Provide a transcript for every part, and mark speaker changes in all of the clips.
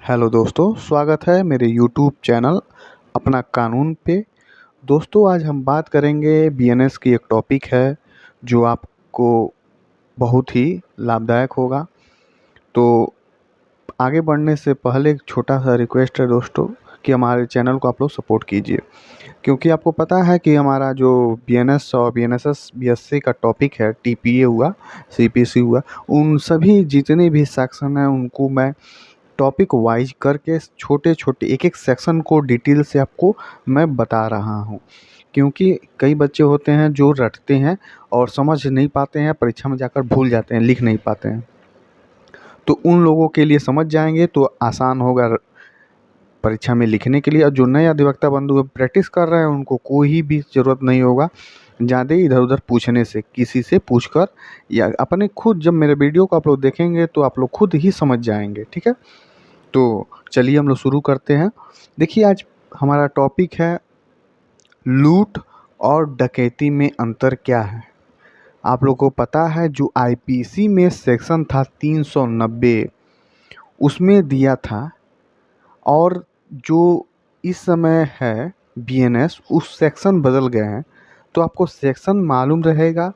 Speaker 1: Hello दोस्तों, स्वागत है मेरे यूट्यूब चैनल अपना कानून पे। दोस्तों, आज हम बात करेंगे बीएनएस की। एक टॉपिक है जो आपको बहुत ही लाभदायक होगा। तो आगे बढ़ने से पहले एक छोटा सा रिक्वेस्ट है दोस्तों कि हमारे चैनल को आप लोग सपोर्ट कीजिए, क्योंकि आपको पता है कि हमारा जो बीएनएस और बीएनएसएस बीएससी का टॉपिक है, टीपीए हुआ, सीपीसी हुआ, उन सभी जितने भी सेक्शन हैं उनको मैं टॉपिक वाइज करके छोटे छोटे एक एक सेक्शन को डिटेल से आपको मैं बता रहा हूँ। क्योंकि कई बच्चे होते हैं जो रटते हैं और समझ नहीं पाते हैं, परीक्षा में जाकर भूल जाते हैं, लिख नहीं पाते हैं। तो उन लोगों के लिए समझ जाएंगे तो आसान होगा परीक्षा में लिखने के लिए। और जो नए अधिवक्ता बंधु प्रैक्टिस कर रहे हैं उनको कोई भी ज़रूरत नहीं होगा ज़्यादा इधर उधर पूछने से, किसी से पूछकर या अपने खुद जब मेरे वीडियो को आप लोग देखेंगे तो आप लोग खुद ही समझ जाएंगे। ठीक है, तो चलिए हम लोग शुरू करते हैं। देखिए, आज हमारा टॉपिक है लूट और डकैती में अंतर क्या है। आप लोग को पता है जो आईपीसी में सेक्शन था 390 उसमें दिया था, और जो इस समय है बीएनएस उस सेक्शन बदल गए हैं। तो आपको सेक्शन मालूम रहेगा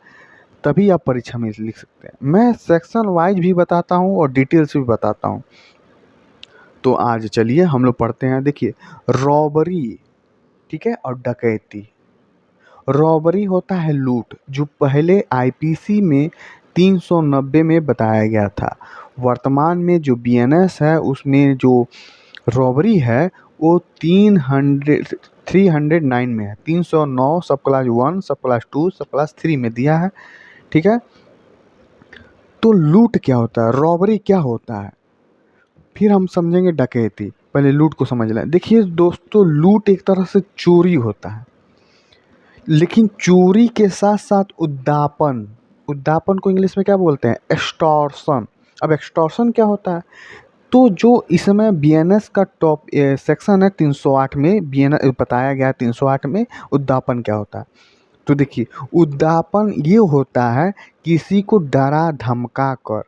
Speaker 1: तभी आप परीक्षा में लिख सकते हैं। मैं सेक्शन वाइज भी बताता हूँ और डिटेल्स भी बताता हूँ। तो आज चलिए हम लोग पढ़ते हैं। देखिए, रॉबरी, ठीक है, और डकैती। रॉबरी होता है लूट, जो पहले आईपीसी में 390 में बताया गया था। वर्तमान में जो बीएनएस है उसमें जो रॉबरी है वो 309 में है। 309 सब क्लास 1, सब क्लास 2, सब क्लास 3 में दिया है। ठीक है, तो लूट क्या होता है, रॉबरी क्या होता है, फिर हम समझेंगे डकैती। पहले लूट को समझ लें। देखिए दोस्तों, लूट एक तरह से चोरी होता है, लेकिन चोरी के साथ साथ उद्दापन, उद्दापन को इंग्लिश में क्या बोलते हैं, एक्सटॉर्शन। अब एक्सटॉर्शन क्या होता है, तो जो इस समय बीएनएस का टॉप सेक्शन है 308 में बीएनएस बताया गया है। 308 में उद्दापन क्या होता है, तो देखिए उद्दापन ये होता है किसी को डरा धमका कर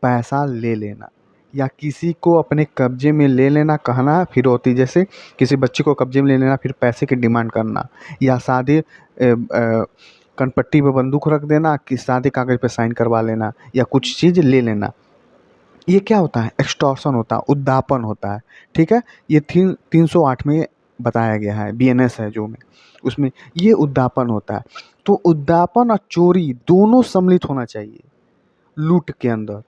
Speaker 1: पैसा ले लेना, या किसी को अपने कब्जे में ले लेना, कहना फिरौती, जैसे किसी बच्चे को कब्जे में ले लेना फिर पैसे की डिमांड करना, या सादे कनपट्टी पे बंदूक रख देना कि सादे कागज़ पे साइन करवा लेना, या कुछ चीज़ ले लेना। ये क्या होता है, एक्सटॉर्शन होता है, उद्दापन होता है। ठीक है, ये 308 में बताया गया है, बीएनएस है जो में, उसमें ये उद्दापन होता है। तो उद्दापन और चोरी दोनों सम्मिलित होना चाहिए लूट के अंदर।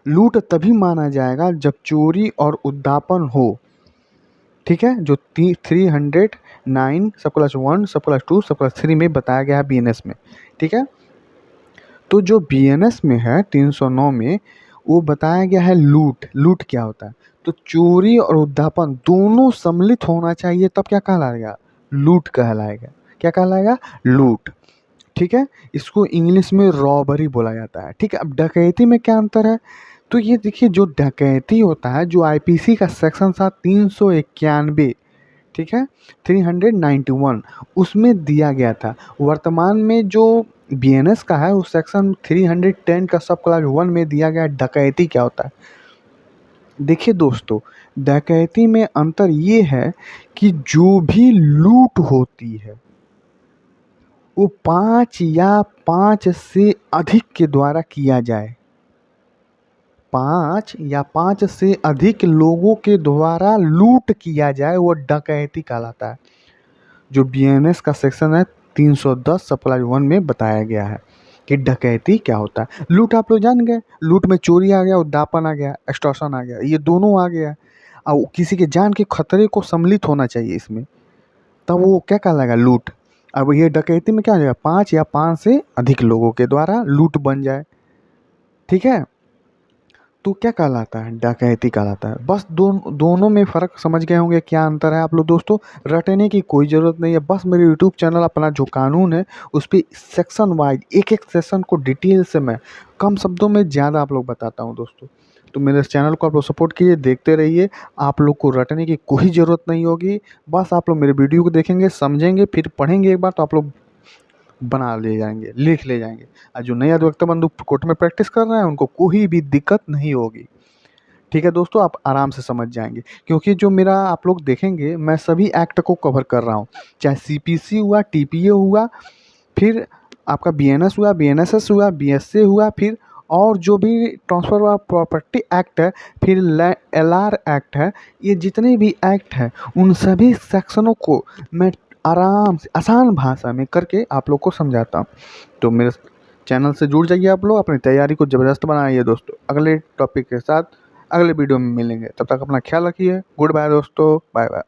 Speaker 1: लूट तभी माना जाएगा जब चोरी और उद्दापन हो। ठीक है, जो 309 सब क्लास 1, सब क्लास 2, सब क्लास 3 में बताया गया है बीएनएस में। ठीक है, तो जो बीएनएस में है 309 में वो बताया गया है लूट। लूट क्या होता है, तो चोरी और उद्दापन दोनों सम्मिलित होना चाहिए, तब क्या कहलाएगा, लूट कहलाएगा। क्या कहलाएगा, लूट। ठीक है, इसको इंग्लिश में रॉबरी बोला जाता है। ठीक है, अब डकैती में क्या अंतर है, तो ये देखिए जो डकैती होता है, जो आईपीसी का सेक्शन था 391, ठीक है, 391 उसमें दिया गया था। वर्तमान में जो बीएनएस का है उस सेक्शन 310 का सब क्लास 1 में दिया गया डकैती क्या होता है। देखिए दोस्तों, डकैती में अंतर ये है कि जो भी लूट होती है वो 5 या 5 से अधिक के द्वारा किया जाए। 5 या 5 से अधिक लोगों के द्वारा लूट किया जाए वो डकैती कहलाता है। जो बीएनएस का सेक्शन है 310 सब क्लास 1 में बताया गया है कि डकैती क्या होता है। लूट आप लोग जान गए, लूट में चोरी आ गया, उद्दापन आ गया, एक्सटॉर्शन आ गया, ये दोनों आ गया। और किसी के जान के खतरे को सम्मिलित होना चाहिए इसमें, तब वो क्या कहलाएगा, लूट। अब ये डकैती में क्या हो जाएगा, 5 या 5 से अधिक लोगों के द्वारा लूट बन जाए। ठीक है, तो क्या कहलाता है, डकैती कहलाता है। बस दोनों में फ़र्क समझ गए होंगे क्या अंतर है आप लोग। दोस्तों, रटने की कोई ज़रूरत नहीं है, बस मेरे यूट्यूब चैनल अपना जो कानून है उस पर सेक्शन वाइज एक एक सेक्शन को डिटेल से मैं कम शब्दों में ज़्यादा आप लोग बताता हूँ दोस्तों। तो मेरे चैनल को आप लोग सपोर्ट कीजिए, देखते रहिए। आप लोग को रटने की कोई ज़रूरत नहीं होगी, बस आप लोग मेरे वीडियो को देखेंगे, समझेंगे, फिर पढ़ेंगे एक बार तो आप लोग बना ले जाएंगे, लिख ले जाएंगे। और जो नए अधिवक्ता बंधु कोर्ट में प्रैक्टिस कर रहे हैं उनको कोई भी दिक्कत नहीं होगी। ठीक है दोस्तों, आप आराम से समझ जाएंगे, क्योंकि जो मेरा आप लोग देखेंगे मैं सभी एक्ट को कवर कर रहा हूँ, चाहे सीपीसी हुआ, टीपीए हुआ, फिर आपका बीएनएस हुआ, बीएनएसएस हुआ, बीएसए हुआ, फिर और जो भी ट्रांसफर ऑफ प्रॉपर्टी एक्ट है, फिर एलआर एक्ट है, ये जितने भी एक्ट हैं उन सभी सेक्शनों को मैं आराम से आसान भाषा में करके आप लोग को समझाता हूँ। तो मेरे चैनल से जुड़ जाइए आप लोग, अपनी तैयारी को ज़बरदस्त बनाइए दोस्तों। अगले टॉपिक के साथ अगले वीडियो में मिलेंगे, तब तक अपना ख्याल रखिए। गुड बाय दोस्तों, बाय बाय।